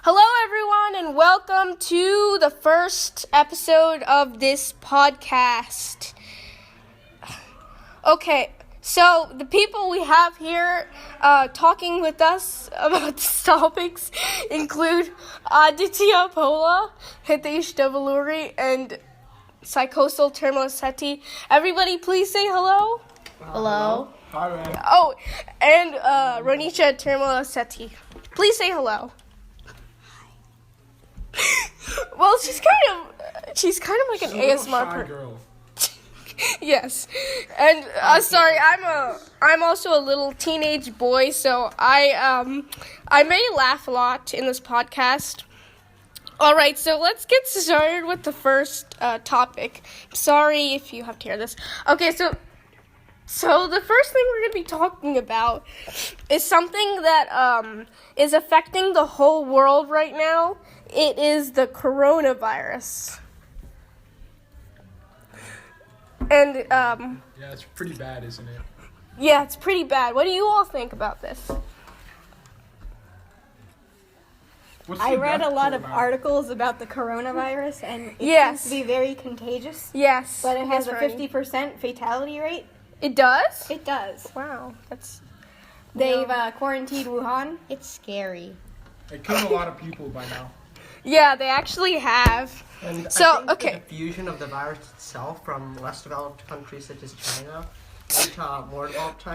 Hello, everyone, and welcome to the first episode of this podcast. Okay, so the people we have here talking with us about these topics include Aditya Pola, Hitesh Devaluri, and Psychosal Termosetti. Everybody, please say hello. Hello. Hi, man. Oh, and Ronisha Termosetti. Please say hello. Well, she's kind of like an ASMR person. girl. Yes, and sorry, I'm also a little teenage boy, so I may laugh a lot in this podcast. All right, so let's get started with the first topic. Sorry if you have to hear this. Okay, so the first thing we're going to be talking about is something that is affecting the whole world right now. It is the coronavirus. And, Yeah, it's pretty bad, isn't it? yeah, it's pretty bad. What do you all think about this? I read a lot of articles about the coronavirus, and it Yes. seems to be very contagious. Yes. But it has yes, a Ronnie. 50% fatality rate. It does? It does. Wow, that's... They've quarantined Wuhan. It's scary. It killed a lot of people by now. Yeah, they actually have. And So, I think okay. the diffusion of the virus itself from less developed countries such as China into more developed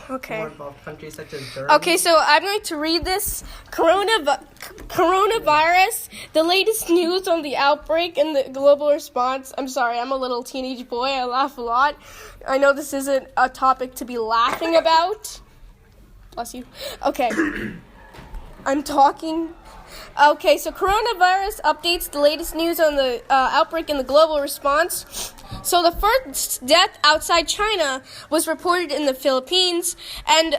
Okay. more developed countries such as Germany. Okay, so I'm going to read this. Coronavirus, the latest news on the outbreak and the global response. I'm sorry, I'm a little teenage boy. I laugh a lot. I know this isn't a topic to be laughing about. Bless you. Okay. I'm talking. Okay, so coronavirus updates, the latest news on the outbreak and the global response. So the first death outside China was reported in the Philippines, and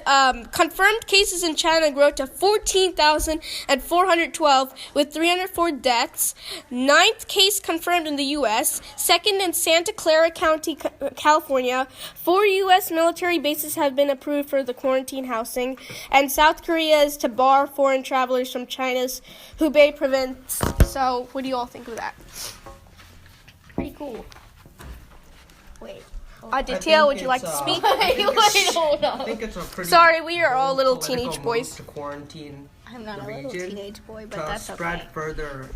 confirmed cases in China grew to 14,412 with 304 deaths. Ninth case confirmed in the U.S., second in Santa Clara County, California. 4 U.S. military bases have been approved for the quarantine housing, and South Korea is to bar foreign travelers from China's Hubei province. So what do you all think of that? Pretty cool. Wait. Aditya, would you like to speak? Hold I on. think it's a pretty Sorry, we are all bold little political teenage move boys. to quarantine I'm not the a little region teenage boy, but to that's spread okay. further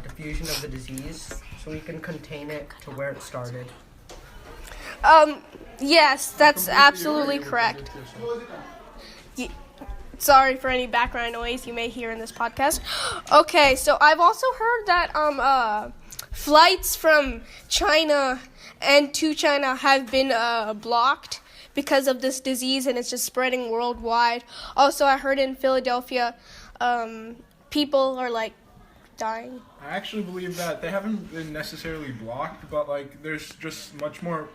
diffusion of the disease, so we can contain it to where it started. Yes, that's Completely absolutely agree with correct. Aditya. Sorry for any background noise you may hear in this podcast. Okay, so I've also heard that flights from China and to China have been blocked because of this disease, and it's just spreading worldwide. Also, I heard in Philadelphia, people are like dying. I actually believe that they haven't been necessarily blocked, but like there's just much more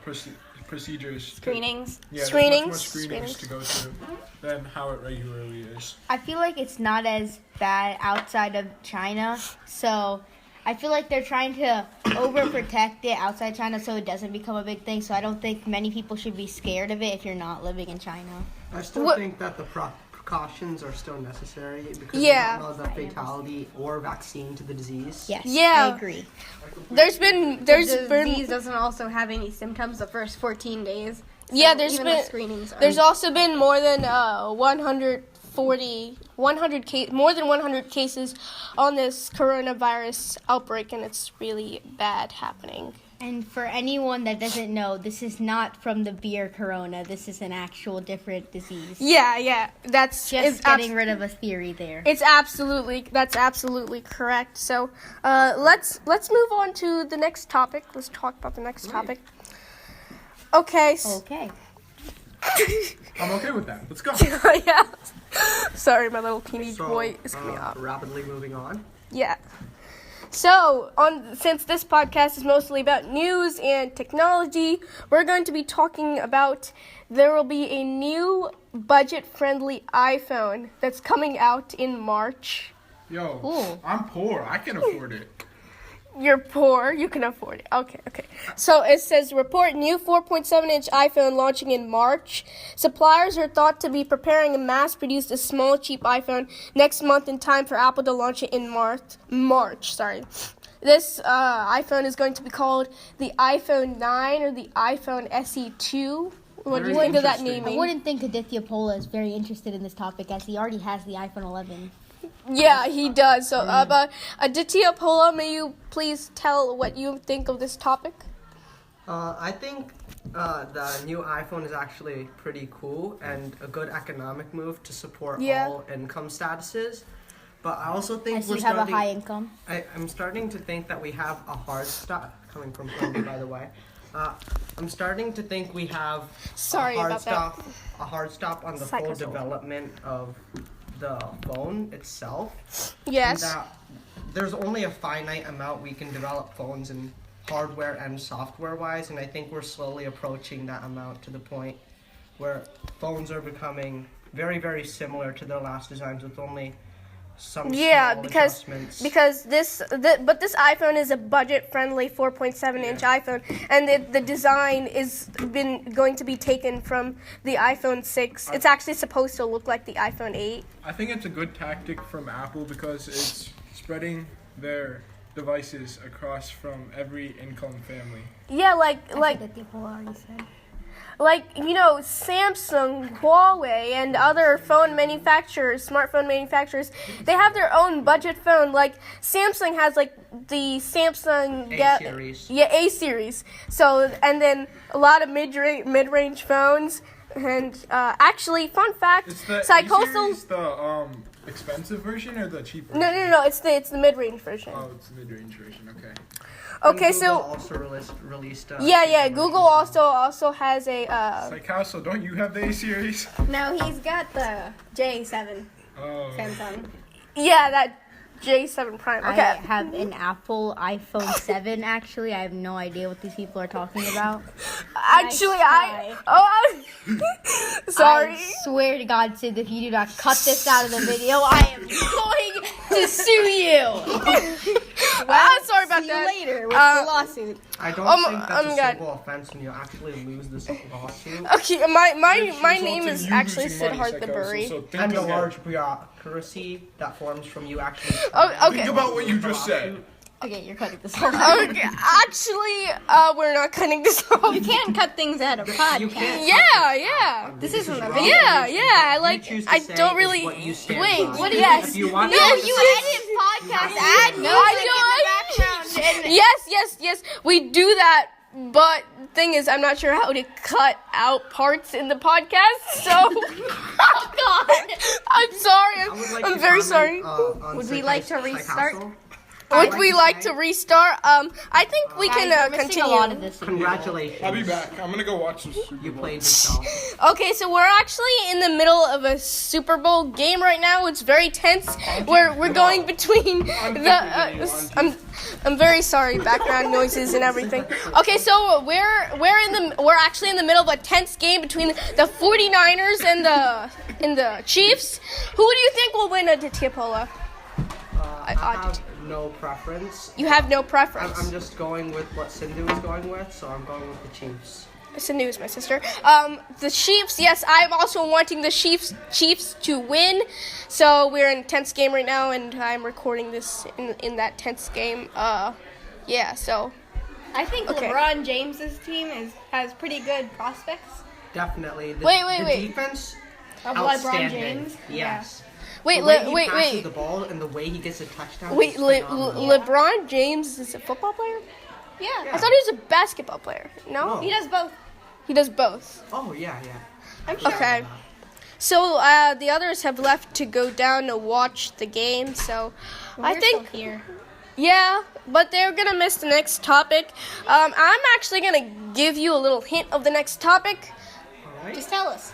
procedures. Screenings. Yeah, Screenings. there's much more screenings to go through than how it regularly is. I feel like it's not as bad outside of China, so I feel like they're trying to overprotect it outside China so it doesn't become a big thing. So I don't think many people should be scared of it if you're not living in China. I still What- think that the precautions are still necessary because Yeah. we don't know the fatality or vaccine to the disease. Yes, Yeah. I agree. There's been The disease doesn't also have any symptoms the first 14 days. So Yeah, there's even been- the screenings. There's also been more than 100 cases on this coronavirus outbreak, and it's really bad happening. And for anyone that doesn't know, this is not from the beer corona. This is an actual different disease. Yeah, that's Just getting rid of a theory there. That's absolutely correct. So, let's move on to the next topic. Let's talk about the next topic. Okay. Okay. I'm okay with that. Let's go. Yeah. Sorry, my little teenage So, boy is coming up. rapidly moving on. Yeah. So, since this podcast is mostly about news and technology, we're going to be talking about there will be a new budget-friendly iPhone that's coming out in March. Yo, Ooh. I'm poor. I can afford it. You're poor. You can afford it. Okay. So it says report new 4.7-inch iPhone launching in March. Suppliers are thought to be preparing a mass-produced, a small, cheap iPhone next month in time for Apple to launch it in March. This iPhone is going to be called the iPhone 9 or the iPhone SE2. What do you think of that naming? I wouldn't think Aditya Pola is very interested in this topic as he already has the iPhone 11. Yeah, he does. So, but Aditya Pola, may you please tell what you think of this topic? I think the new iPhone is actually pretty cool and a good economic move to support all income statuses. But I also think have a high income. I'm starting to think that we have a hard stop coming from Columbia, by the way. I'm starting to think we have a hard stop on the full development of the phone itself. Yes. And that there's only a finite amount we can develop phones in hardware and software wise, and I think we're slowly approaching that amount to the point where phones are becoming very, very similar to their last designs with only some small adjustments. Because this iPhone is a budget-friendly 4.7-inch iPhone, and the design is going to be taken from the iPhone 6. It's actually supposed to look like the iPhone 8. I think it's a good tactic from Apple because it's spreading their devices across from every income family. Yeah, like people already said. Like, Samsung, Huawei, and other phone manufacturers, smartphone manufacturers, they have their own budget phone. Like, Samsung has, the Samsung A-series. Yeah, A-series. So, and then a lot of mid-range phones. And, actually, fun fact, Is the Psychosoul... A-series the, expensive version or the cheap version? No, it's the mid-range version. Oh, it's the mid-range version, okay. Okay, Google so... also released Google also has a, Psychosoul, don't you have the A-series? No, he's got the J7 Oh. Samsung. Yeah, that J7 Prime. Okay. I have an Apple iPhone 7, actually. I have no idea what these people are talking about. Actually, sorry. I swear to God, Sid, if you do not cut this out of the video, I am going to sue you. Sorry about See that. you later with the lawsuit. I don't think that's a God. single offense when you actually lose this lawsuit. Okay, my It's name is resulting actually you losing money, Sidharth the Psychosoul, Bury. so think And the again. large bureaucracy that forms from you actually. Okay. Think about what you just said. Okay, you're cutting this off. Okay, actually, we're not cutting this off. You can't cut things out of podcast. You can't. Yeah. This isn't a wrong. video. Yeah. You choose to I say don't is really. what you stand Wait, by. what is yes? If you want No, to- you edit podcast ad music in the background. Yes. We do that. But thing is, I'm not sure how to cut out parts in the podcast. So, oh God, I'm sorry. I'm very sorry. Would we like to restart? Would we like to restart? I think we can continue. A lot of this. Congratulations. I'll be back. I'm gonna go watch some Super You Bowl. played yourself. Okay, so we're actually in the middle of a Super Bowl game right now. It's very tense. We're going between the. I'm very sorry, background noises and everything. Okay, so we're actually in the middle of a tense game between the 49ers and the Chiefs. Who do you think will win, Aditya Pola? I have no preference. You have no preference. I'm just going with what Sindhu is going with, so I'm going with the Chiefs. Sindhu is my sister. The Chiefs, yes, I'm also wanting the Chiefs to win. So we're in a tense game right now, and I'm recording this in that tense game. Yeah, so. I think LeBron James's team has pretty good prospects. Definitely. The Wait. defense, Of LeBron outstanding. James? Yes. Wait, The way he passes wait. the ball and the way he gets a touchdown. Wait, is phenomenal. LeBron James is a football player? Yeah. I thought he was a basketball player. No? No. He does both. He does both. Oh yeah. I'm sure. Okay. So the others have left to go down to watch the game. So I We're think still here. yeah, but they're gonna miss the next topic. I'm actually gonna give you a little hint of the next topic. All right. Just tell us.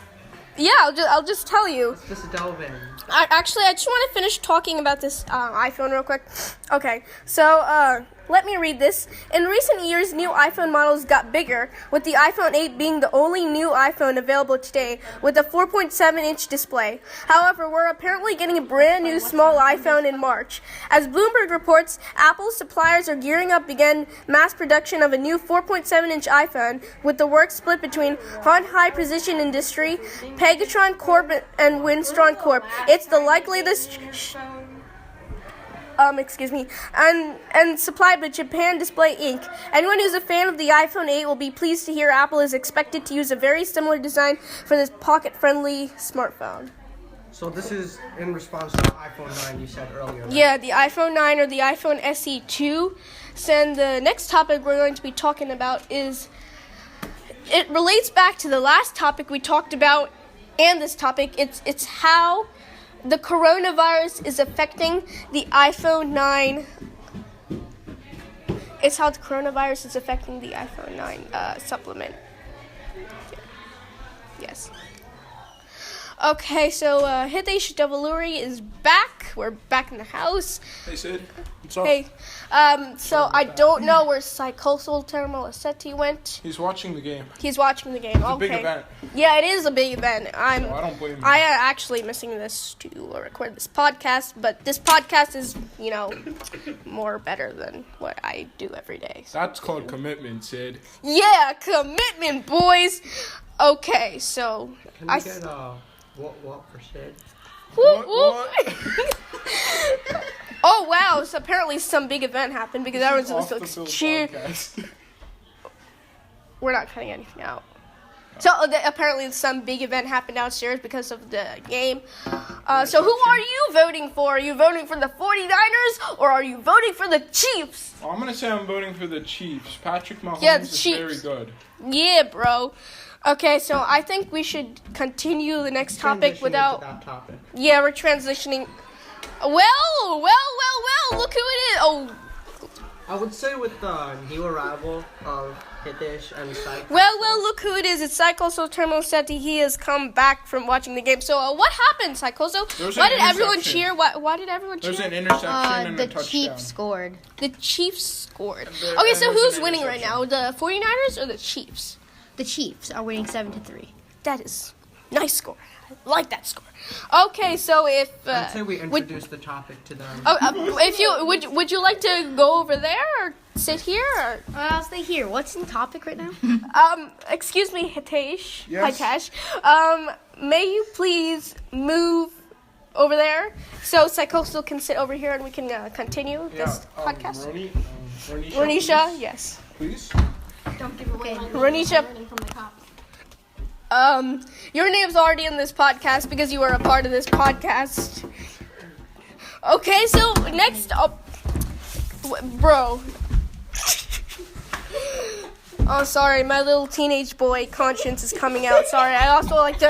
Yeah, I'll just tell you. Just delve in. I just want to finish talking about this iPhone real quick. Okay, so Let me read this. In recent years, new iPhone models got bigger, with the iPhone 8 being the only new iPhone available today with a 4.7-inch display. However, we're apparently getting a brand new small iPhone in March. As Bloomberg reports, Apple's suppliers are gearing up to begin mass production of a new 4.7-inch iPhone, with the work split between Han High Precision Industry, Pegatron Corp, and Winstron Corp. It's the likeliest and supplied by Japan Display Inc. Anyone who's a fan of the iPhone 8 will be pleased to hear Apple is expected to use a very similar design for this pocket-friendly smartphone. So this is in response to the iPhone 9 you said earlier, right? Yeah, the iPhone 9 or the iPhone SE 2. So the next topic we're going to be talking about is, it relates back to the last topic we talked about and this topic. It's how the coronavirus is affecting the iPhone 9. It's how the coronavirus is affecting the iPhone 9 supplement. Yes. Okay, so Hitesh Davaluri is back. We're back in the house. Hey, Sid. What's up? Hey, so I don't know where Psychosol Termalasetti went. He's watching the game. He's watching the game. It's a big event. Yeah, it is a big event. So I don't blame him. I am actually missing this to record this podcast, but this podcast is, more better than what I do every day. So. That's called commitment, Sid. Yeah, commitment, boys. Okay, so Can we get what for Sid? What? Oh wow! So apparently some big event happened because everyone's so cheer. We're not cutting anything out. So apparently some big event happened downstairs because of the game. So who are you voting for? Are you voting for the 49ers or are you voting for the Chiefs? Well, I'm gonna say I'm voting for the Chiefs. Patrick Mahomes is Chiefs. very good. Yeah, bro. Okay, so I think we should continue the next topic without. That topic. Yeah, we're transitioning. Well. Look who it is. Oh. I would say with the new arrival of Hitesh and Psycho. Well, look who it is. It's Psychoso Termoseti. He has come back from watching the game. So, what happened, Psychoso? Why did everyone cheer? Why did everyone cheer? There's an interception and a The touchdown. Chiefs scored. The Chiefs scored. Okay, so who's winning right now? The 49ers or the Chiefs? The Chiefs are winning 7-3. That is nice score. I like that score. Okay, so if I'd say we introduce the topic to them. if you would you like to go over there or sit here? Or? I'll stay here. What's in topic right now? Excuse me, Hitesh. Yes. Hitesh. May you please move over there so Psychoso can sit over here and we can continue this podcast. Ronisha, yes. Please. Don't give away my Ronisha. learning from the cops. Your name's already in this podcast because you were a part of this podcast. Okay, so next up, bro. Oh, sorry, my little teenage boy conscience is coming out. Sorry, I also like to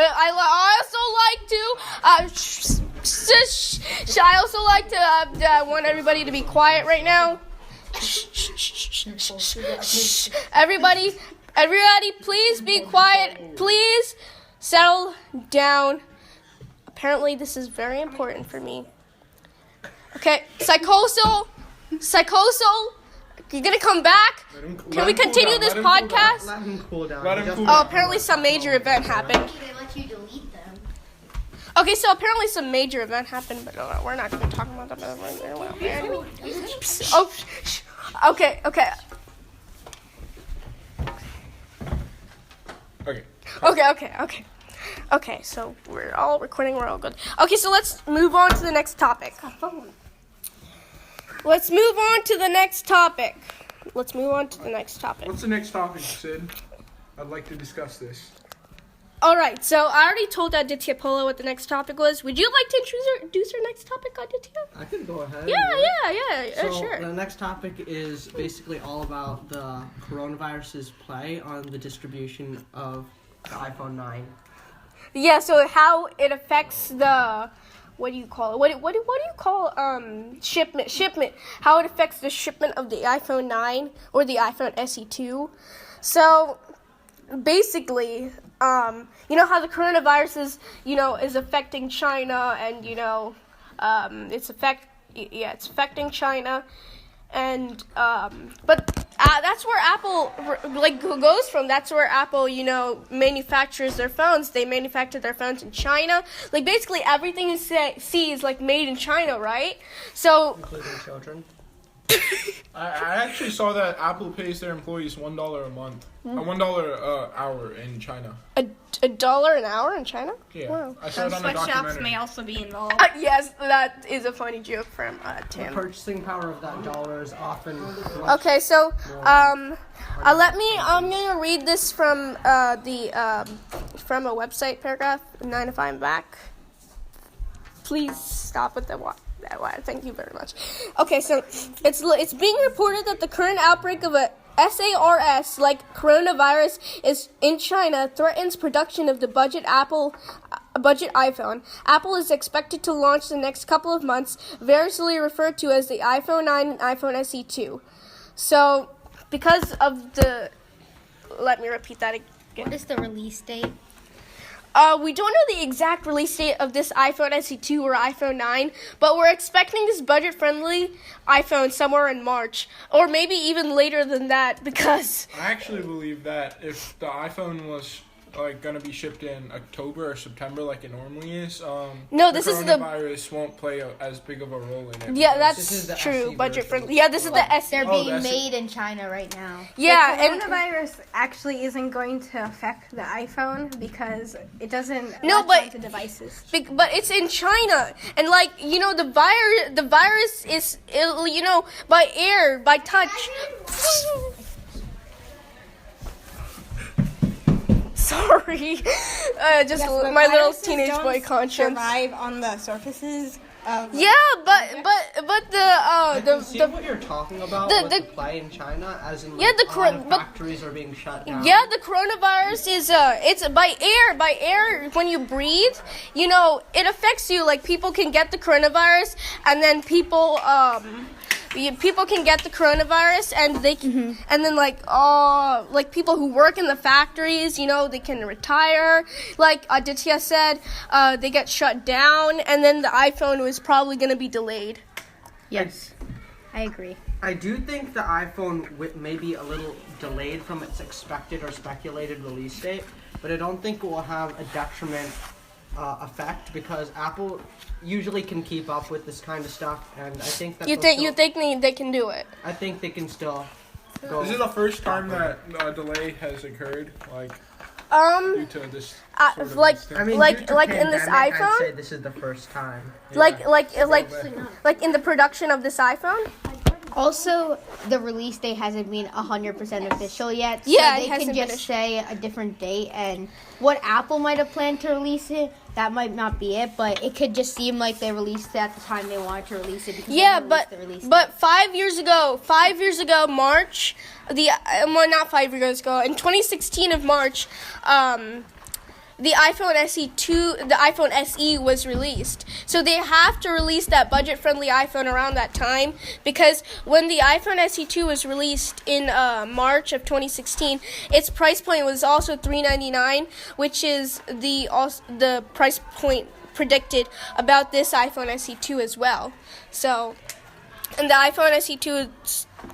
want everybody to be quiet right now. Everybody, please be quiet. Please settle down. Apparently, this is very important for me. Okay, Psychoso, you're gonna come back? Can we continue this podcast? Let him cool down. Oh, apparently some major event happened. They let you delete them. Okay, so apparently some major event happened, but we're not gonna talk about that right now. Oh, okay. Okay, so we're all recording, we're all good. Okay, so let's move on to the next topic. What's the next topic, Sid? I'd like to discuss this. Alright, so I already told Aditya Polo what the next topic was. Would you like to introduce our next topic, Aditya? I can go ahead. Yeah, So sure. the next topic is basically all about the coronavirus's play on the distribution of the iPhone 9. Yeah, so how it affects the what do you call it? What do you call shipment? How it affects the shipment of the iPhone 9 or the iPhone SE 2. So basically, you know how the coronavirus is affecting China, and it's affecting China, and but that's where Apple goes from. That's where Apple manufactures their phones. They manufacture their phones in China. Like basically everything you see is like made in China, right? So Including children. I actually saw that Apple pays their employees $1 a month, $1 hour in China. $1 an hour in China? Yeah, Wow. I saw it on a Sweatshops documentary. may also be involved. Yes, that is a funny joke from The Tim. purchasing power of that dollar is often much Okay, so more I'm gonna read this from from a website paragraph 9 to 5 back. Please stop with that one. Thank you very much. Okay, so it's being reported that the current outbreak of a SARS like coronavirus is in China threatens production of the budget iPhone. Apple is expected to launch the next couple of months, variously referred to as the iPhone 9 and iPhone SE 2. So, because of let me repeat that again. What is the release date? We don't know the exact release date of this iPhone SE 2 or iPhone 9, but we're expecting this budget-friendly iPhone somewhere in March, or maybe even later than that, because I actually believe that if the iPhone was like gonna be shipped in October or September like it normally is, No, the this is the- coronavirus won't play as big of a role in it. yeah, This is the that's true, SE budget-friendly. version. Yeah, this is the SE. They're Oh, being that's it. made in China right now. Yeah, the and coronavirus actually isn't going to affect the iPhone because it doesn't No, latch but- onto devices. but it's in China, and the virus is by air, by touch. Sorry, just Yes, but my little viruses teenage don't boy conscience. survive on the surfaces of Yeah, but I can see the what you're talking about the- with the- the play in China, as in Yeah, the a lot cor- of but- factories are being shut down. yeah, the coronavirus is it's by air. By air, when you breathe, it affects you. Like people can get the coronavirus, and then people can get the coronavirus, and they can, and then like people who work in the factories, they can retire. Like Aditya said, they get shut down, and then the iPhone was probably going to be delayed. Yes, I agree. I do think the iPhone may be a little delayed from its expected or speculated release date, but I don't think it will have a detriment effect because Apple usually can keep up with this kind of stuff, and I think that You think they can do it? I think they can still go. This is the first time that a delay has occurred, like due to this sort of like instance. I mean, like- due to like in this pandemic, iPhone? I'd say this is the first time. like bit. like in the production of this iPhone. Also, the release date hasn't been 100% official yet. So Yeah, it they hasn't can been just say a different date, and what Apple might have planned to release it, that might not be it, but it could just seem like they released it at the time they wanted to release it. Because they Yeah, released the release but 5 years ago, March, not 5 years ago, in 2016 of March, the iPhone SE was released. So they have to release that budget-friendly iPhone around that time, because when the iPhone SE 2 was released in March of 2016, its price point was also $399, which is the price point predicted about this iPhone SE 2 as well. So, and the iPhone SE 2,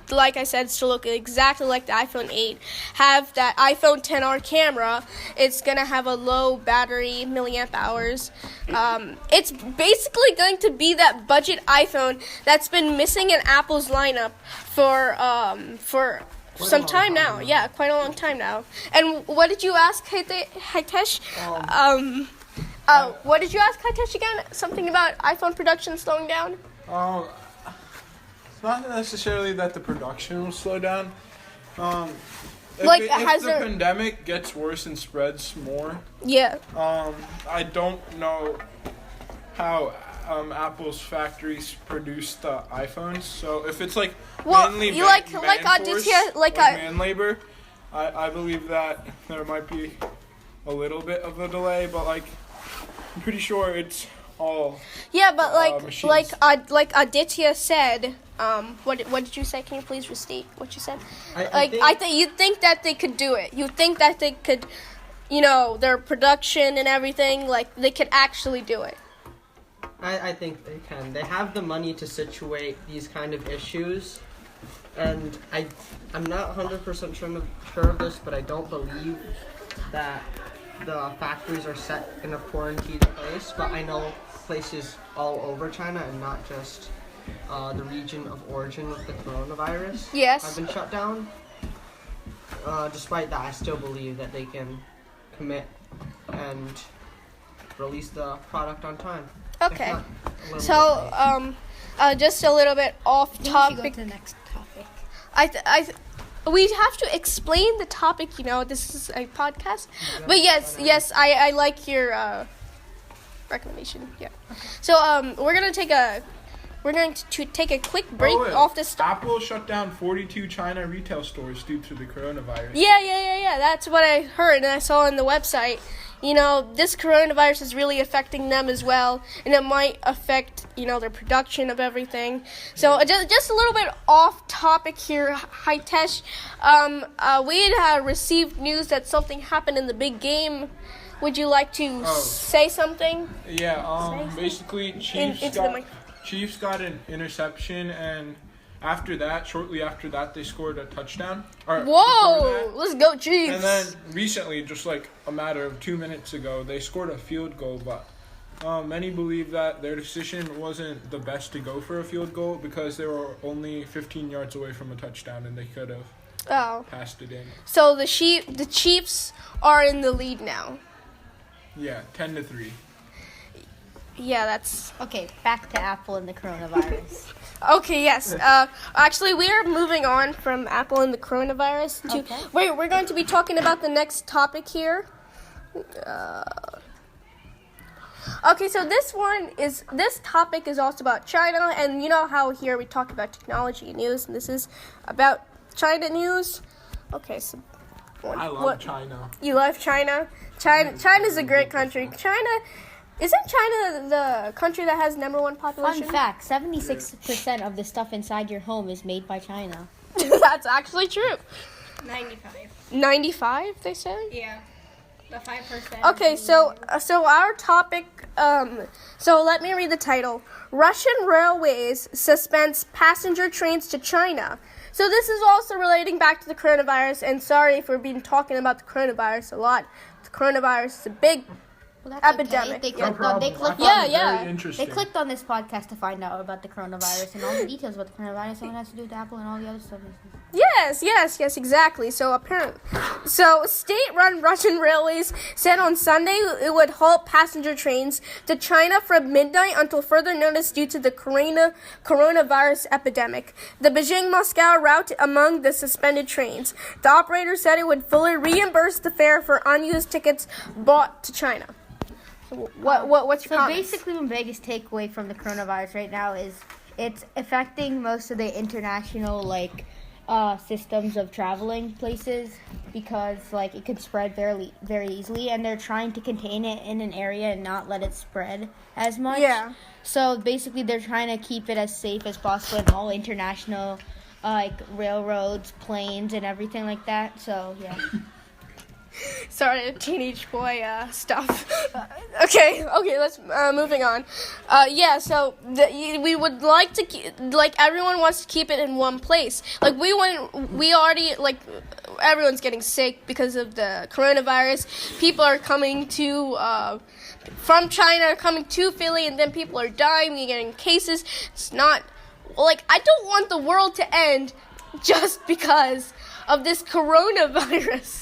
like I said, still look exactly like the iPhone 8. Have that iPhone XR camera. It's gonna have a low battery milliamp hours. It's basically going to be that budget iPhone that's been missing in Apple's lineup for some time now. Yeah, quite a long time now. And what did you ask, Hitesh? What did you ask, Hitesh, again? Something about iPhone production slowing down? It's not necessarily that the production will slow down. If the pandemic gets worse and spreads more, Yeah. I don't know how Apple's factories produce the iPhones. So if it's mainly you like Aditya, man labor, I believe that there might be a little bit of a delay, but I'm pretty sure it's all. Yeah, but machines. like Aditya said, what did you say? Can you please restate what you said? I think You think that they could do it. You think that they could, their production and everything, they could actually do it. I think they can. They have the money to situate these kind of issues And I'm not 100% sure of this, but I don't believe that the factories are set in a quarantined place. But I know places all over China and not just the region of origin of the coronavirus have been shut down. Despite that, I still believe that they can commit and release the product on time. Okay. So, just a little bit off topic. We should go to the next topic. We have to explain the topic. You know, this is a podcast. But yes, I like your recommendation. Yeah. Okay. So, we're going to take a quick break off this. Apple shut down 42 China retail stores due to the coronavirus. Yeah. That's what I heard and I saw on the website. You know, this coronavirus is really affecting them as well, and it might affect, you know, their production of everything. So just a little bit off topic here, Hitesh. We had received news that something happened in the big game. Would you like to say something? Yeah. Basically, Chiefs got an interception, and shortly after that, they scored a touchdown. Whoa! Let's go, Chiefs! And then recently, just like a matter of 2 minutes ago, they scored a field goal. But many believe that their decision wasn't the best to go for a field goal because they were only 15 yards away from a touchdown, and they could have passed it in. So the Chiefs are in the lead now. Yeah, 10-3. Yeah, that's... Okay, back to Apple and the coronavirus. Okay, yes. Actually, we are moving on from Apple and the coronavirus to... Okay. Wait, we're going to be talking about the next topic here. Okay, so this topic is also about China, and you know how here we talk about technology and news, and this is about China news. Okay, so... I love China. You love China? China's a great country. Isn't China the country that has #1 population? Fun fact, 76% of the stuff inside your home is made by China. That's actually true. 95. 95, they say? Yeah. The 5%. Okay, so our topic, so let me read the title. Russian Railways suspends passenger trains to China. So this is also relating back to the coronavirus, and sorry if we've been talking about the coronavirus a lot. The coronavirus is a big epidemic. Okay. They clicked on this podcast to find out about the coronavirus and all the details about the coronavirus and what it has to do with Apple and all the other stuff. Yes, exactly. So state-run Russian railways said on Sunday it would halt passenger trains to China from midnight until further notice due to the coronavirus epidemic. The Beijing-Moscow route among the suspended trains. The operator said it would fully reimburse the fare for unused tickets bought to China. What's your comments? Basically, the biggest takeaway from the coronavirus right now is it's affecting most of the international systems of traveling places because it could spread very, very easily, and they're trying to contain it in an area and not let it spread as much. Yeah. So basically, they're trying to keep it as safe as possible in all international railroads, planes, and everything like that. So yeah. Sorry, teenage boy stuff. Okay, let's moving on. We would like to everyone wants to keep it in one place. Everyone's getting sick because of the coronavirus. People are coming from China, coming to Philly, and then people are dying. We're getting cases. It's not I don't want the world to end just because of this coronavirus.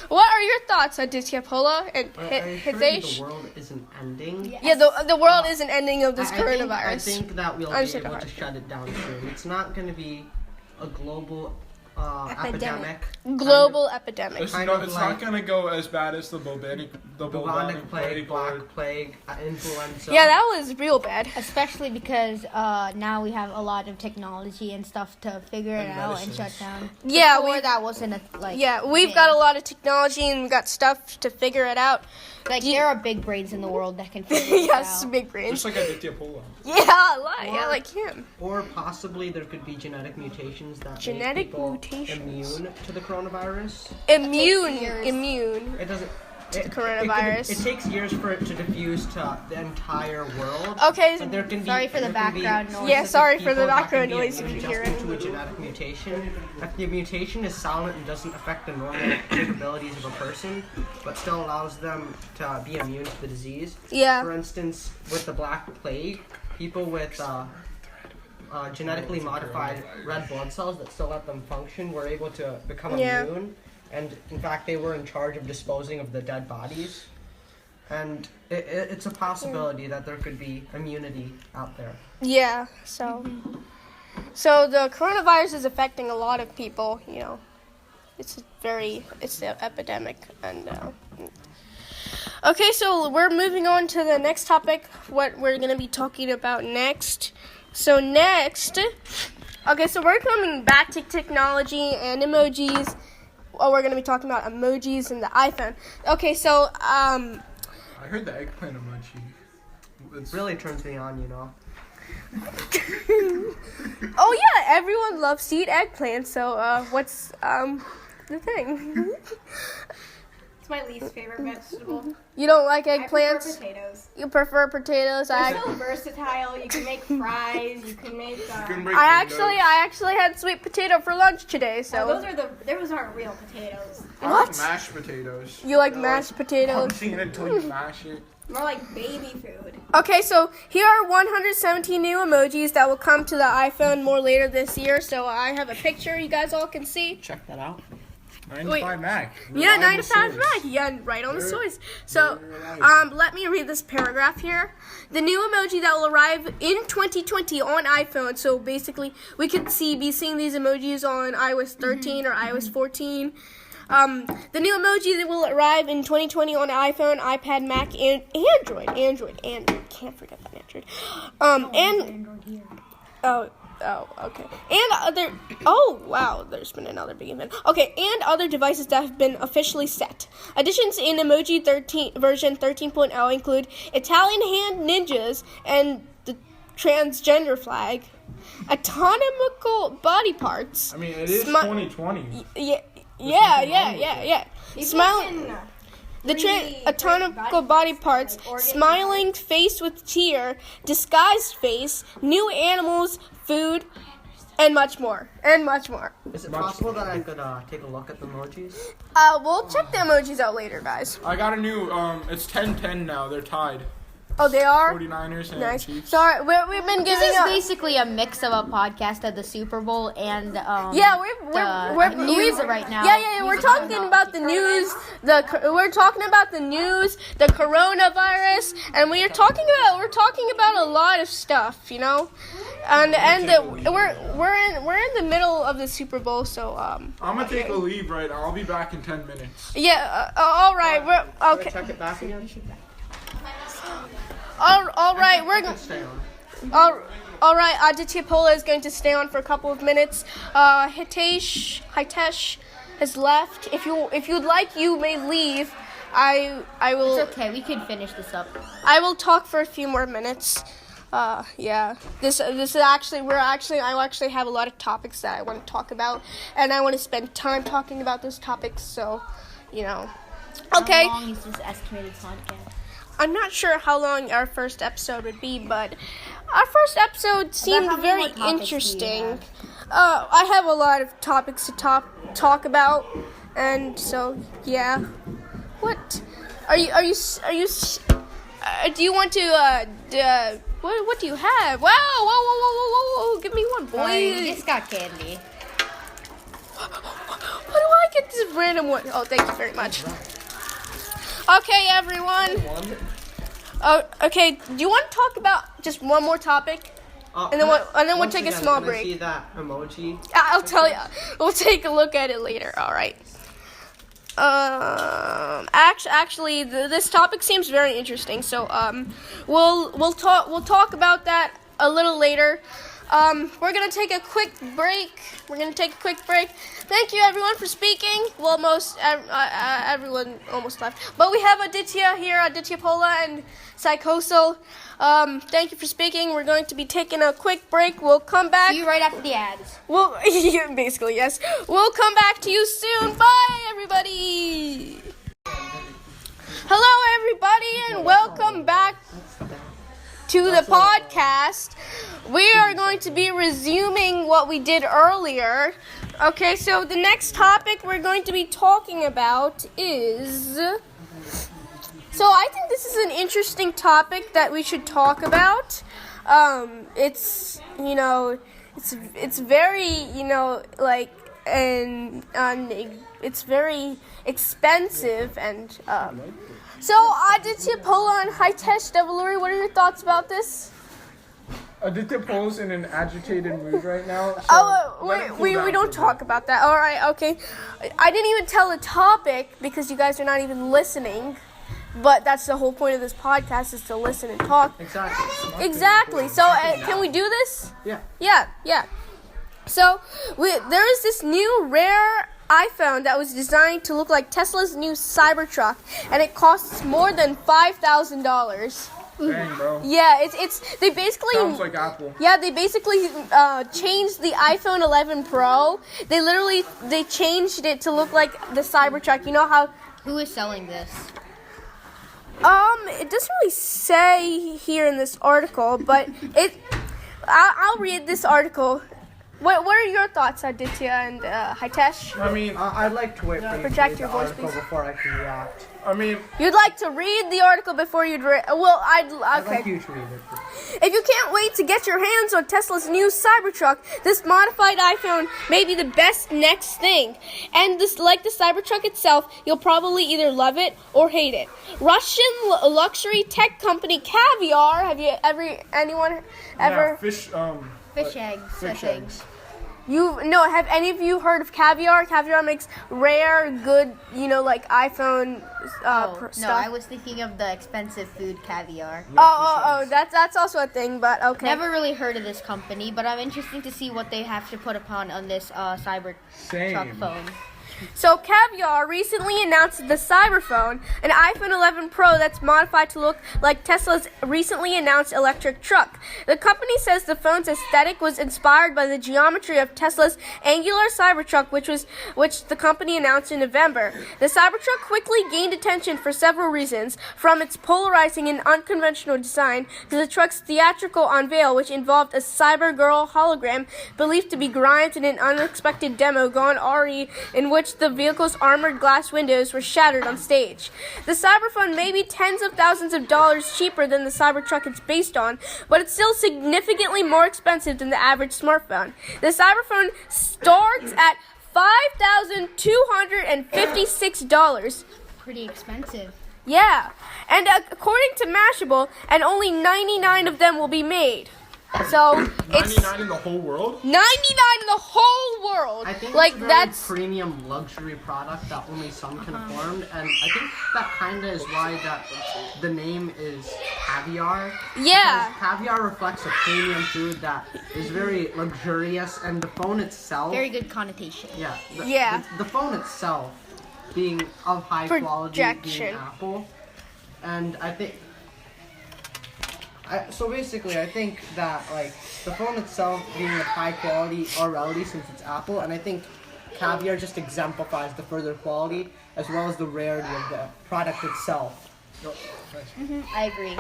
What are your thoughts, Aditya Pola and Hitesh? The world isn't ending. Yes. Yeah, the world isn't ending of this coronavirus. I think that we'll be able to shut it down soon. It's not going to be a global epidemic. Global epidemic. It's not going to go as bad as the bubonic plague, black plague, influenza. Yeah, that was real bad. Especially because now we have a lot of technology and stuff to figure it out and shut down. Yeah, before that wasn't we've got a lot of technology and we've got stuff to figure it out. There are big brains in the world that can figure it out. Yes, big brains. Just like Aditya Pola. Yeah, like him. Or possibly there could be genetic mutations that make people immune to the coronavirus. Immune. It doesn't. coronavirus. It takes years for it to diffuse to the entire world. Okay. But there can be, Sorry for the background noise. Yeah, sorry for the people that background can be noise if you immune hear just it. due to a genetic mutation. If the mutation is silent and doesn't affect the normal capabilities of a person, but still allows them to be immune to the disease. Yeah. For instance, with the Black Plague, people with genetically modified red blood cells that still let them function were able to become immune, and in fact they were in charge of disposing of the dead bodies, and it's a possibility that there could be immunity out there. Yeah, so the coronavirus is affecting a lot of people, you know. It's an epidemic, and okay, so we're moving on to the next topic, what we're going to be talking about next. So we're coming back to technology and emojis. Oh, we're going to be talking about emojis and the iPhone. Okay, so, I heard the eggplant emoji. It really turns me on, you know. Oh yeah, everyone loves to eat eggplant, so, what's, the thing? It's my least favorite vegetable. You don't like I eggplants? prefer potatoes. You prefer potatoes? They're so versatile. You can make fries. You can make. I actually had sweet potato for lunch today, so. Those aren't real potatoes. I like mashed potatoes. You like mashed potatoes? Punching it until you mash it. More like baby food. Okay, so here are 117 new emojis that will come to the iPhone more later this year. So I have a picture you guys all can see. Check that out. 95 Mac. Yeah, 95 Mac. Yeah, right on the source. So, let me read this paragraph here. The new emoji that will arrive in 2020 on iPhone. So basically, we could be seeing these emojis on iOS 13 or iOS 14. The new emoji that will arrive in 2020 on iPhone, iPad, Mac, and Android. Can't forget that Android. Okay. There's been another big event. Okay, and other devices that have been officially set. Additions in emoji version 13.0 include Italian hand ninjas and the transgender flag, anatomical body parts. I mean, it is 2020. Yeah. Smiling. The anatomical body parts, smiling face with tear, disguised face, new animals, food, and much more. Is it possible that I could take a look at the emojis? We'll check the emojis out later, guys. I got a new, it's 10-10 now. They're tied. Oh, they are? 49ers and Nice. Chiefs. Sorry, we've been giving This is basically a mix of a podcast of the Super Bowl and we're news right now. Yeah. We're talking about the news. We're talking about the news, the coronavirus, and we're talking about a lot of stuff, you know. We're in the middle of the Super Bowl, so I'm gonna take a leave right now. I'll be back in 10 minutes. Yeah. All right. We're okay. Check it back again. All right. All right. Aditya Pola is going to stay on for a couple of minutes. Hitesh has left. If you'd like, you may leave. I will. It's okay. We can finish this up. I will talk for a few more minutes. Yeah. This is actually I actually have a lot of topics that I want to talk about, and I want to spend time talking about those topics. So, you know. Okay. How long is this estimated podcast? I'm not sure how long our first episode would be, but our first episode seemed very interesting. I have a lot of topics to talk about, and so yeah. What are you? Do you want to? What do you have? Whoa! Give me one, boy. I just got candy. How do I get this random one? Oh, thank you very much. Okay, everyone. Okay. Do you want to talk about just one more topic, and then we'll take a small break? See that emoji? I'll tell you. We'll take a look at it later. All right. Actually, this topic seems very interesting. So we'll talk about that a little later. We're gonna take a quick break. Thank you, everyone, for speaking. Well, everyone almost left, but we have Aditya here, Aditya Pola and Psychosal. Thank you for speaking. We're going to be taking a quick break. We'll come back. See you right after the ads. Well, basically, yes. We'll come back to you soon. Bye, everybody. Hello, everybody, and welcome back to the podcast. We are going to be resuming what we did earlier. Okay, so the next topic we're going to be talking about is... So I think this is an interesting topic that we should talk about. It's very, it's very expensive and, so Aditya, Pola, and Hitesh Devaluri, what are your thoughts about this? Aditya Pole's in an agitated mood right now. So we don't talk about that. All right, okay. I didn't even tell the topic because you guys are not even listening. But that's the whole point of this podcast, is to listen and talk. Exactly. So can we do this? Yeah. Yeah. So there is this new rare iPhone that was designed to look like Tesla's new Cybertruck, and it costs more than $5,000. Dang, bro. Yeah, they basically sounds like Apple. Yeah, they basically changed the iPhone 11 Pro. They changed it to look like the Cybertruck. You know how? Who is selling this? It doesn't really say here in this article, but I'll read this article. What are your thoughts, Aditya and Hitesh? I mean, I'd like to wait for you to Project read your the voice, article please. before I can react. I mean, You'd like to read the article before you'd read. Well, I'd okay. like you to read it. If you can't wait to get your hands on Tesla's new Cybertruck, this modified iPhone may be the best next thing. And like the Cybertruck itself, you'll probably either love it or hate it. Russian luxury tech company Caviar. Have you anyone ever? yeah, fish Eggs. fish eggs. Have any of you heard of Caviar? Caviar makes rare, good, like iPhone stuff. No, I was thinking of the expensive food Caviar. That's also a thing, but okay. Never really heard of this company, but I'm interested to see what they have to put upon on this Cybertruck phone. So Caviar recently announced the Cyberphone, an iPhone 11 Pro that's modified to look like Tesla's recently announced electric truck. The company says the phone's aesthetic was inspired by the geometry of Tesla's angular Cybertruck, which the company announced in November. The Cybertruck quickly gained attention for several reasons, from its polarizing and unconventional design to the truck's theatrical unveil, which involved a Cybergirl hologram believed to be Grimes in an unexpected demo gone awry, in which the vehicle's armored glass windows were shattered on stage. The Cyberphone may be tens of thousands of dollars cheaper than the Cybertruck it's based on, but it's still significantly more expensive than the average smartphone. The Cyberphone starts at $5,256. Pretty expensive. Yeah, and according to Mashable, and only 99 of them will be made. So it's 99 in the whole world? 99 in the whole world. I think like it's a very that's premium luxury product that only some can afford, and I think that kind of is why the name is Caviar. Yeah. Because caviar reflects a premium food that is very luxurious, and the phone itself. Very good connotation. Yeah. The phone itself being of high quality, being Apple, and I think. So basically, I think that the phone itself being of high quality already, since it's Apple, and I think Caviar just exemplifies the further quality as well as the rarity of the product itself. I agree.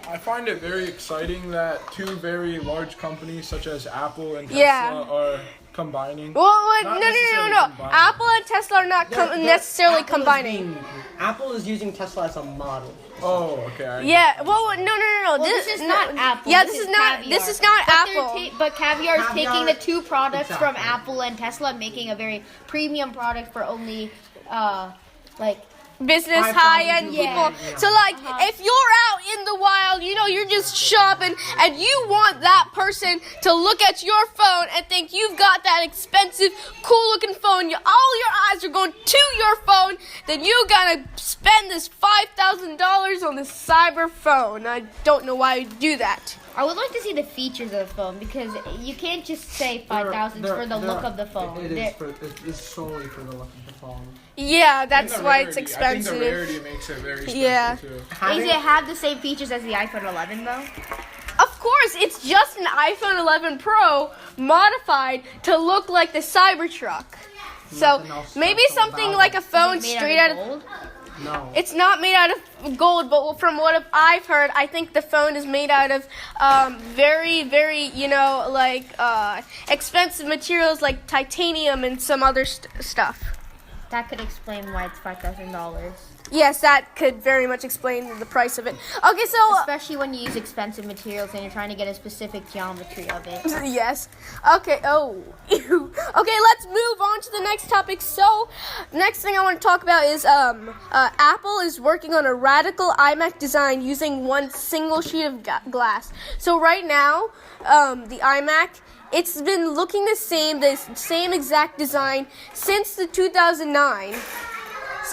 I find it very exciting that two very large companies such as Apple and Tesla are combining. Well, no. Apple and Tesla are not necessarily combining. Apple is using Tesla as a model. Oh, okay. Yeah. Well, no. Well, this is not Apple. Yeah, this is not. Caviar. This is not Apple. But Caviar is taking the two products Exactly. from Apple and Tesla, and making a very premium product for only, business, 5,000 high-end people. people. Yeah. So, if you're out in the wild, you're just shopping, and you want that person to look at your phone and think you've got that expensive, cool-looking phone, all your eyes are going to your phone, then you gotta spend this $5,000 on this cyber phone. I don't know why you do that. I would like to see the features of the phone, because you can't just say 5,000 for the look of the phone. It's solely for the look of the phone. Yeah, that's why it's I expensive. think the rarity makes it very special too. Does it have the same features as the iPhone 11 though? Of course, it's just an iPhone 11 Pro modified to look like the Cybertruck. So Nothing else maybe special something about like it. a phone Made straight out out of of gold? No. It's not made out of gold, but from what I've heard, I think the phone is made out of very, very, expensive materials like titanium and some other stuff. That could explain why it's $5,000. Yes, that could very much explain the price of it. Okay, so... Especially when you use expensive materials and you're trying to get a specific geometry of it. Yes. Okay, oh. Okay, let's move on to the next topic. So, next thing I want to talk about is Apple is working on a radical iMac design using one single sheet of glass. So right now, the iMac, it's been looking the same exact design since the 2009.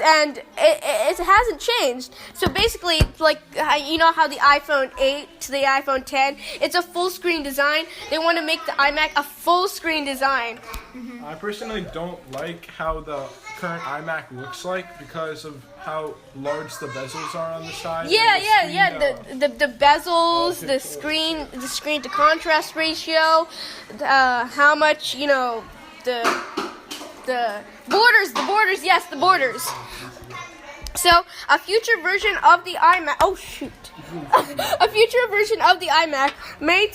And it hasn't changed. So basically, it's like, you know how the iPhone 8 to the iPhone 10, it's a full screen design. They want to make the iMac a full screen design. Mm-hmm. I personally don't like how the current iMac looks like because of how large the bezels are on the side. Yeah. The bezels, the screen to contrast ratio, how much, the borders, yes, the borders. So, a future version of the iMac, a future version of the iMac may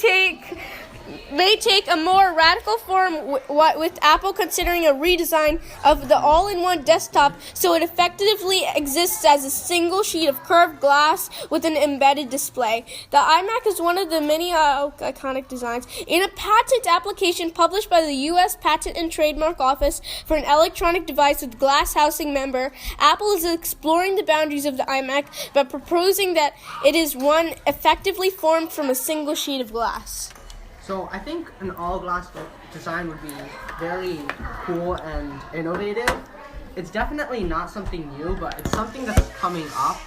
take a more radical form with Apple considering a redesign of the all-in-one desktop so it effectively exists as a single sheet of curved glass with an embedded display. The iMac is one of the many iconic designs. In a patent application published by the U.S. Patent and Trademark Office for an electronic device with glass housing member, Apple is exploring the boundaries of the iMac by proposing that it is one effectively formed from a single sheet of glass. So I think an all-glass design would be very cool and innovative. It's definitely not something new, but it's something that's coming up.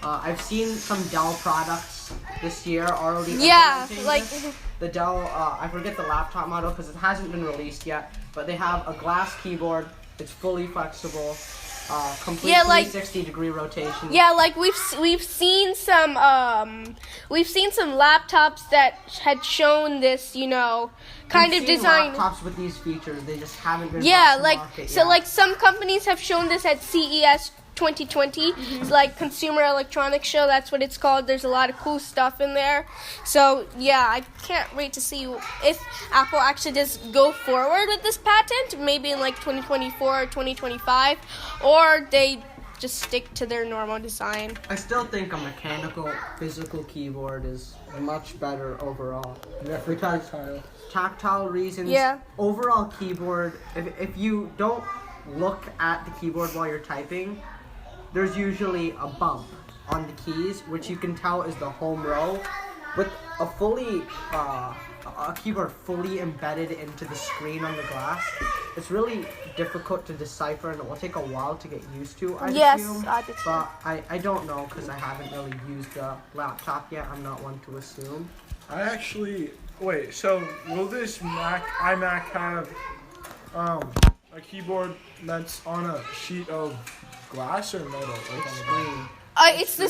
I've seen some Dell products this year already. Yeah, like this. The Dell, I forget the laptop model because it hasn't been released yet, but they have a glass keyboard. It's fully flexible. Complete 360-degree rotation. Yeah, like we've seen some laptops that had shown this, kind of design. Laptops with these features, they just haven't been. Yeah, brought to market so yet. like some companies have shown this at CES 2020. It's like Consumer Electronics Show. That's what it's called. There's a lot of cool stuff in there. So yeah, I can't wait to see if Apple actually does go forward with this patent. Maybe in like 2024 or 2025, or they just stick to their normal design. I still think a mechanical, physical keyboard is much better overall. Yeah, for tactile reasons. Yeah. Overall keyboard. If you don't look at the keyboard while you're typing, there's usually a bump on the keys, which you can tell is the home row. With a keyboard fully embedded into the screen on the glass, it's really difficult to decipher, and it will take a while to get used to. I assume, but I don't know because I haven't really used a laptop yet. I'm not one to assume. So will this iMac have a keyboard that's on a sheet of glass or metal? Like Screen. It's the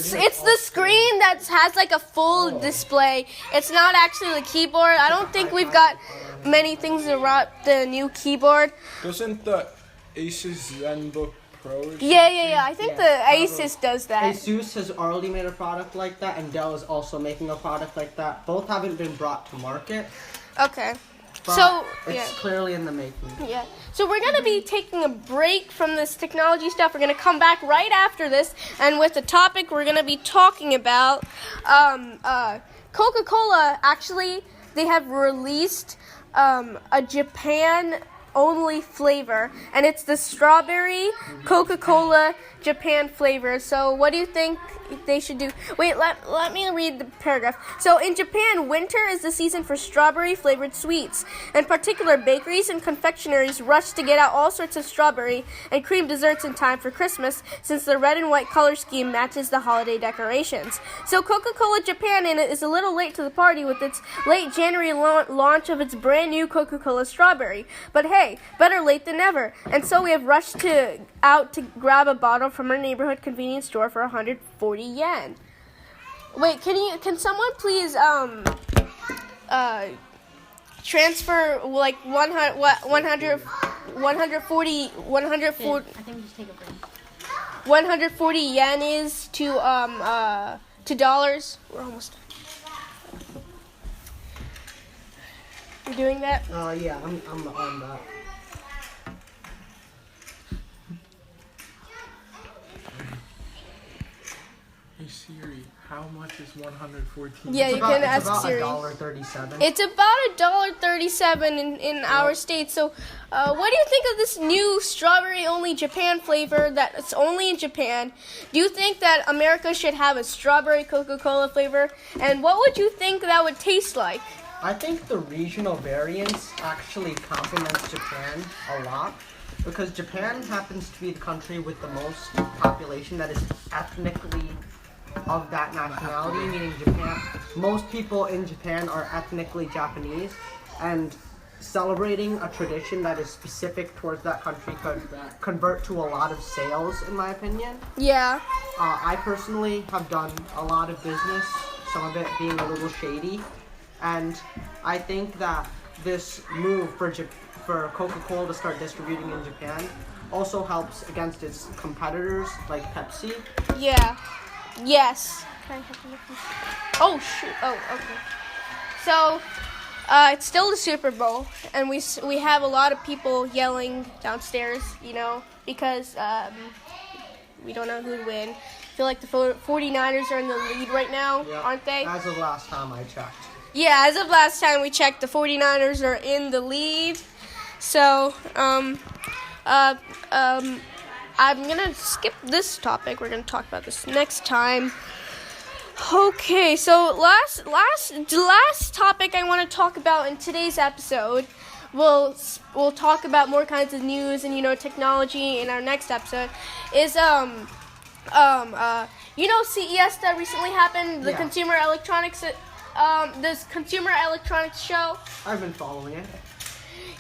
screen that has like a full display. It's not actually the keyboard. I don't think we've got many things about the new keyboard. Doesn't the Asus ZenBook Pro? Yeah. I think the Asus does that. Asus has already made a product like that, and Dell is also making a product like that. Both haven't been brought to market. Okay. But So it's clearly in the making. Yeah. So we're going to be taking a break from this technology stuff. We're going to come back right after this. And with the topic we're going to be talking about, Coca-Cola, actually, they have released a Japan-only flavor. And it's the strawberry Coca-Cola Japan flavor. So what do you think they should do? Wait, let me read the paragraph. So in Japan, winter is the season for strawberry flavored sweets. In particular, bakeries and confectioneries rush to get out all sorts of strawberry and cream desserts in time for Christmas, since the red and white color scheme matches the holiday decorations. So Coca-Cola Japan is a little late to the party with its late January launch of its brand new Coca-Cola strawberry. But hey, better late than never. And so we have rushed out to grab a bottle from our neighborhood convenience store for 140 yen. Wait, can someone please transfer like 140 I think just take a break. 140 yen is to dollars. We're almost done. You're doing that? Yeah, I'm on that. Hey Siri, how much is 114? Yeah, you can ask Siri. It's about $1.37. It's about $1.37 in our state. So, what do you think of this new strawberry-only Japan flavor that's only in Japan? Do you think that America should have a strawberry Coca-Cola flavor? And what would you think that would taste like? I think the regional variance actually complements Japan a lot, because Japan happens to be the country with the most population that is ethnically of that nationality, meaning most people in Japan are ethnically Japanese, and celebrating a tradition that is specific towards that country could convert to a lot of sales, in my opinion. Yeah. I personally have done a lot of business, some of it being a little shady, and I think that this move for Coca-Cola to start distributing in Japan also helps against its competitors like Pepsi. Yeah. Yes. Can I have a look? Oh shoot. Oh, okay. So, it's still the Super Bowl, and we have a lot of people yelling downstairs, because we don't know who'd win. I feel like the 49ers are in the lead right now, aren't they? As of last time I checked. Yeah, as of last time we checked, the 49ers are in the lead. So, I'm gonna skip this topic. We're gonna talk about this next time. Okay, so the last topic I want to talk about in today's episode. We'll talk about more kinds of news and technology in our next episode. Is CES that recently happened, the Consumer Electronics. This Consumer Electronics show. I've been following it.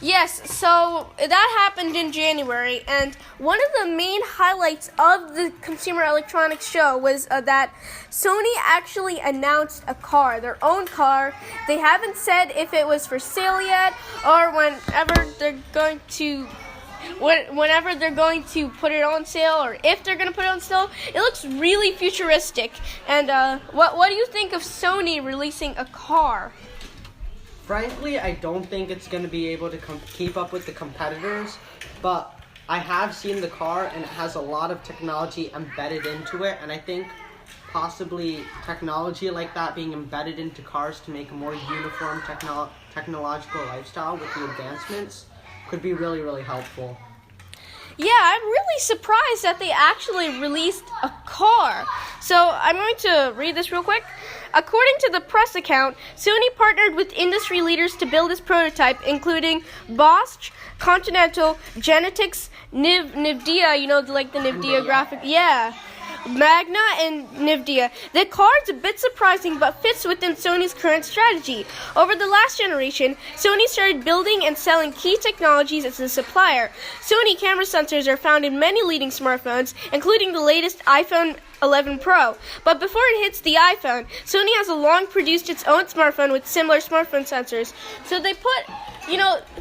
Yes, so that happened in January, and one of the main highlights of the Consumer Electronics show was that Sony actually announced a car, their own car. They haven't said if it was for sale yet, or whenever they're going to put it on sale, or if they're going to put it on sale. It looks really futuristic. And what do you think of Sony releasing a car? Frankly, I don't think it's going to be able to keep up with the competitors, but I have seen the car, and it has a lot of technology embedded into it, and I think possibly technology like that being embedded into cars to make a more uniform technological lifestyle with the advancements could be really, really helpful. Yeah, I'm really surprised that they actually released a car. So I'm going to read this real quick. According to the press account, Sony partnered with industry leaders to build this prototype, including Bosch, Continental, Genetics, NVIDIA, like the NVIDIA graphic. Yeah. Magna and NVIDIA. The car is a bit surprising but fits within Sony's current strategy. Over the last generation, Sony started building and selling key technologies as a supplier. Sony camera sensors are found in many leading smartphones, including the latest iPhone 11 Pro. But before it hits the iPhone, Sony has long produced its own smartphone with similar smartphone sensors. So they put,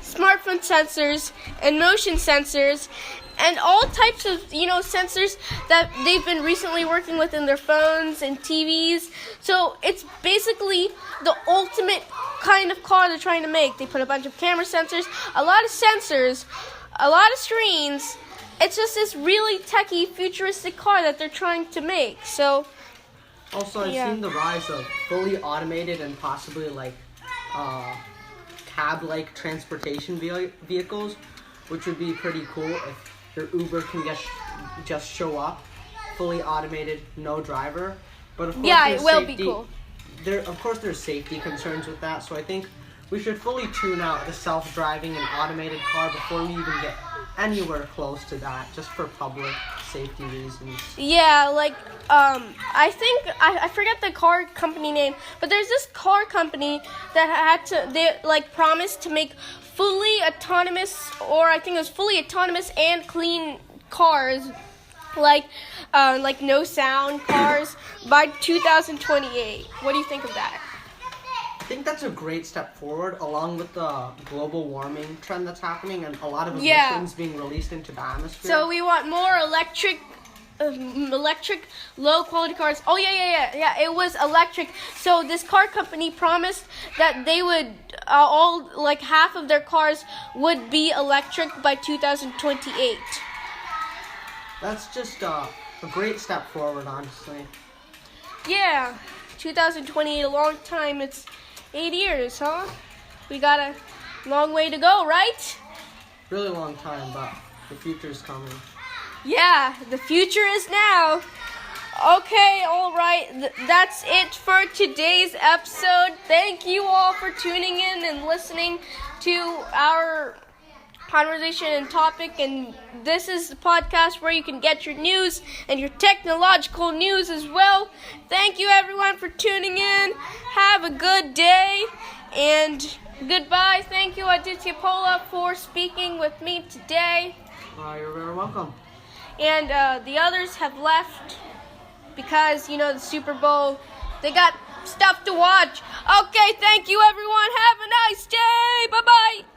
smartphone sensors and motion sensors and all types of, sensors that they've been recently working with in their phones and TVs. So it's basically the ultimate kind of car they're trying to make. They put a bunch of camera sensors, a lot of screens. It's just this really techy, futuristic car that they're trying to make. So, also, I've seen the rise of fully automated and possibly cab-like transportation vehicles, which would be pretty cool if your Uber can just show up, fully automated, no driver. But of course, it will be cool. There's safety concerns with that, so I think we should fully tune out the self-driving and automated car before we even get anywhere close to that, just for public safety reasons. Yeah, I think I forget the car company name, but there's this car company that promised to make fully autonomous, or I think it was fully autonomous and clean cars, like no sound cars by 2028. What do you think of that? I think that's a great step forward, along with the global warming trend that's happening and a lot of emissions being released into the atmosphere. So we want more electric electric low quality cars. Oh yeah, it was electric. So this car company promised that they would all like half of their cars would be electric by 2028. That's just a great step forward, honestly. Yeah, 2028, a long time. It's 8 years, huh? We got a long way to go, right? Really long time, but the future's coming. Yeah, the future is now. Okay, all right. That's it for today's episode. Thank you all for tuning in and listening to our conversation and topic. And this is the podcast where you can get your news and your technological news as well. Thank you, everyone, for tuning in. Have a good day and goodbye. Thank you, Aditya Pola, for speaking with me today. You're very welcome. And the others have left because, the Super Bowl, they got stuff to watch. Okay, thank you, everyone. Have a nice day. Bye-bye.